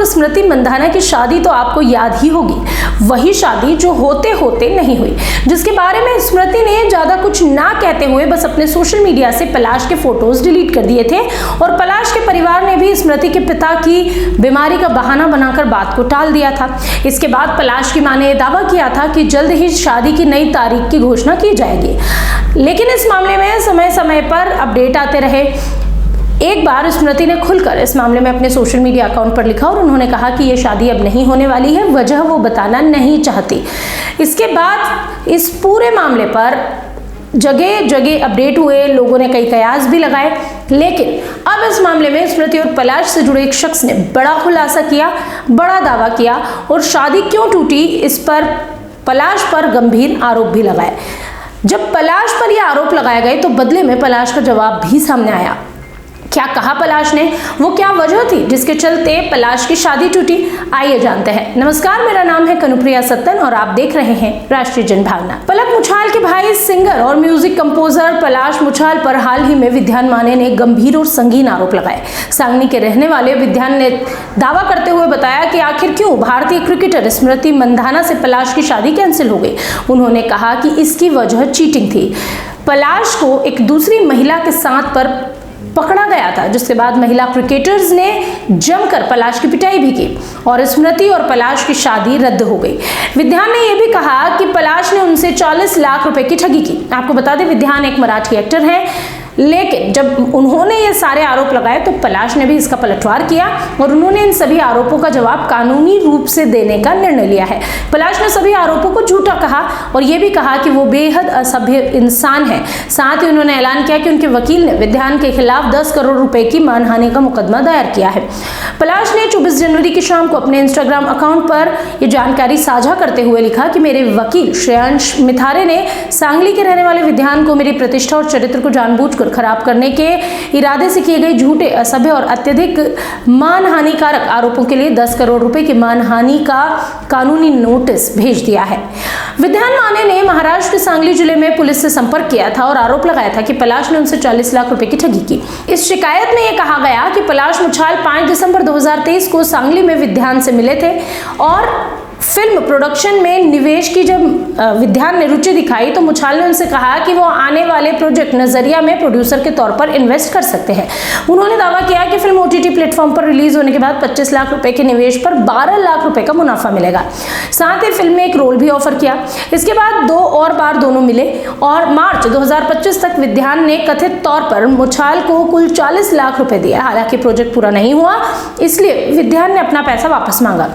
स्मृति मंधाना की शादी तो आपको याद ही होगी, वही शादी जो होते होते नहीं हुई, जिसके बारे में स्मृति ने ज्यादा कुछ ना कहते हुए बस अपने सोशल मीडिया से पलाश के फोटोज डिलीट कर दिए थे। और पलाश के परिवार ने भी स्मृति के पिता की बीमारी का बहाना बनाकर बात को टाल दिया था। इसके बाद पलाश की मां ने दावा किया था कि जल्द ही शादी की नई तारीख की घोषणा की जाएगी, लेकिन इस मामले में समय समय पर अपडेट आते रहे। एक बार स्मृति ने खुलकर इस मामले में अपने सोशल मीडिया अकाउंट पर लिखा और उन्होंने कहा कि ये शादी अब नहीं होने वाली है, वजह वो बताना नहीं चाहती। इसके बाद इस पूरे मामले पर जगह जगह अपडेट हुए, लोगों ने कई कयास भी लगाए, लेकिन अब इस मामले में स्मृति और पलाश से जुड़े एक शख्स ने बड़ा खुलासा किया, बड़ा दावा किया और शादी क्यों टूटी इस पर पलाश पर गंभीर आरोप भी लगाए। जब पलाश पर यह आरोप लगाए गए तो बदले में पलाश का जवाब भी सामने आया। क्या कहा पलाश ने, वो क्या वजह थी जिसके चलते पलाश की शादी टूटी, आइए जानते हैं। नमस्कार, मेरा नाम है कनुप्रिया सत्तन और आप देख रहे हैं राष्ट्रीय जनभावना। पलक मुछाल के भाई सिंगर और म्यूजिक कंपोजर पलाश मुछाल पर हाल ही में विद्यान माने ने गंभीर और संगीन आरोप लगाए। सांगली के रहने वाले विद्यान ने दावा करते हुए बताया कि आखिर क्यों भारतीय क्रिकेटर स्मृति मंधाना से पलाश की शादी कैंसिल हो गई। उन्होंने कहा कि इसकी वजह चीटिंग थी। पलाश को एक दूसरी महिला के साथ पर पकड़ा गया था, जिसके बाद महिला क्रिकेटर्स ने जमकर पलाश की पिटाई भी की और स्मृति और पलाश की शादी रद्द हो गई। विद्यान ने यह भी कहा कि पलाश ने उनसे 40 लाख रुपए की ठगी की। आपको बता दें, विद्यान एक मराठी एक्टर हैं, लेकिन जब उन्होंने ये सारे आरोप लगाए तो पलाश ने भी इसका पलटवार किया और उन्होंने इन सभी आरोपों का जवाब कानूनी रूप से देने का निर्णय लिया है। पलाश ने सभी आरोपों को झूठा कहा और ये भी कहा कि वो बेहद असभ्य इंसान है। साथ ही उन्होंने ऐलान किया कि उनके वकील ने विद्यान के खिलाफ 10 करोड़ रुपए की मानहानि का मुकदमा दायर किया है। पलाश ने 24 जनवरी की शाम को अपने इंस्टाग्राम अकाउंट पर यह जानकारी साझा करते हुए लिखा कि मेरे वकील श्रेयांश मिथारे ने सांगली के रहने वाले विद्यान को मेरी प्रतिष्ठा और चरित्र को जानबूझकर खराब करने के इरादे से किए गए झूठे, असभ्य और अत्यधिक मानहानिकारक आरोपों के लिए 10 करोड़ रुपए की मानहानि का कानूनी नोटिस भेज दिया है। विद्यान माने ने महाराष्ट्र के सांगली जिले में पुलिस से संपर्क किया था और आरोप लगाया था कि पलाश ने उनसे 40 लाख रुपए की ठगी की। इस शिकायत में यह कहा गया कि पलाश मुछाल 5 दिसंबर 2023 को सांगली में विद्यान से मिले थे और फिल्म प्रोडक्शन में निवेश की जब विद्यान ने रुचि दिखाई तो मुछाल ने उनसे कहा कि वो आने वाले प्रोजेक्ट नजरिया में प्रोड्यूसर के तौर पर इन्वेस्ट कर सकते हैं। उन्होंने दावा किया कि फिल्म OTT प्लेटफॉर्म पर रिलीज होने के बाद 25 लाख रुपए के निवेश पर 12 लाख रुपए का मुनाफा मिलेगा। साथ ही फिल्म में एक रोल भी ऑफर किया। इसके बाद 2 और बार दोनों मिले और मार्च 2025 तक विद्यान ने कथित तौर पर मुछाल को कुल 40 लाख रुपए दिए। हालांकि प्रोजेक्ट पूरा नहीं हुआ, इसलिए विद्यान ने अपना पैसा वापस मांगा।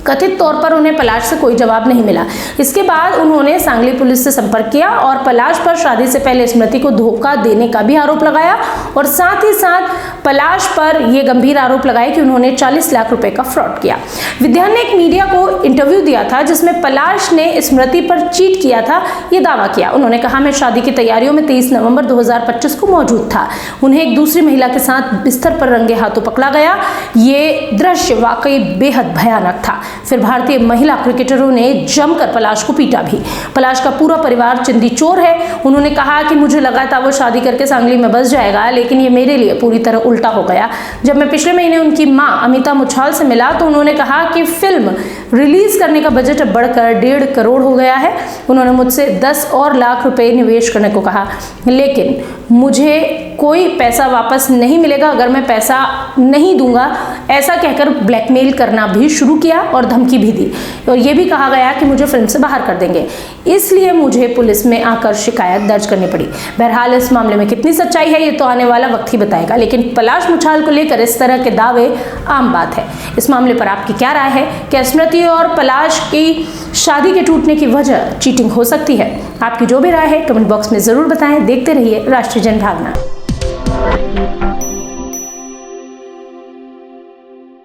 कथित तौर पर उन्हें पलाश से कोई जवाब नहीं मिला। इसके बाद उन्होंने सांगली पुलिस से संपर्क किया और पलाश पर शादी से पहले स्मृति को धोखा देने का भी आरोप लगाया और साथ ही साथ पलाश पर यह गंभीर आरोप लगाए कि उन्होंने 40 लाख रुपए का फ्रॉड किया। विद्यान ने एक मीडिया को इंटरव्यू दिया था जिसमें पलाश ने स्मृति पर चीट किया था, ये दावा किया। उन्होंने कहा, मैं शादी की तैयारियों में 23 नवंबर 2025 को मौजूद था। उन्हें एक दूसरी महिला के साथ बिस्तर पर रंगे हाथों पकड़ा गया। ये दृश्य वाकई बेहद भयानक था। फिर भारतीय महिला क्रिकेटरों ने जमकर पलाश को पीटा भी। पलाश का पूरा परिवार चिंदी चोर है। उन्होंने कहा कि मुझे लगा था वो शादी करके सांगली में बस जाएगा, लेकिन ये मेरे लिए पूरी तरह उल्टा हो गया। जब मैं पिछले महीने उनकी मां अमिता मुछाल से मिला तो उन्होंने कहा कि फिल्म रिलीज करने का बजट अब बढ़कर 1.5 करोड़ हो गया है। उन्होंने मुझसे 10 और लाख रुपए निवेश करने को कहा, लेकिन मुझे कोई पैसा वापस नहीं मिलेगा अगर मैं पैसा नहीं दूंगा, ऐसा कहकर ब्लैकमेल करना भी शुरू किया और धमकी भी दी और यह भी कहा गया कि मुझे फिल्म से बाहर कर देंगे। इसलिए मुझे पुलिस में आकर शिकायत दर्ज करनी पड़ी। बहरहाल इस मामले में कितनी सच्चाई है ये तो आने वाला वक्त ही बताएगा, लेकिन पलाश मुछाल को लेकर इस तरह के दावे आम बात है। इस मामले पर आपकी क्या राय है? क्या स्मृति और पलाश की शादी के टूटने की वजह चीटिंग हो सकती है? आपकी जो भी राय है कमेंट बॉक्स में जरूर बताएं। देखते रहिए राष्ट्रीय जनभावना।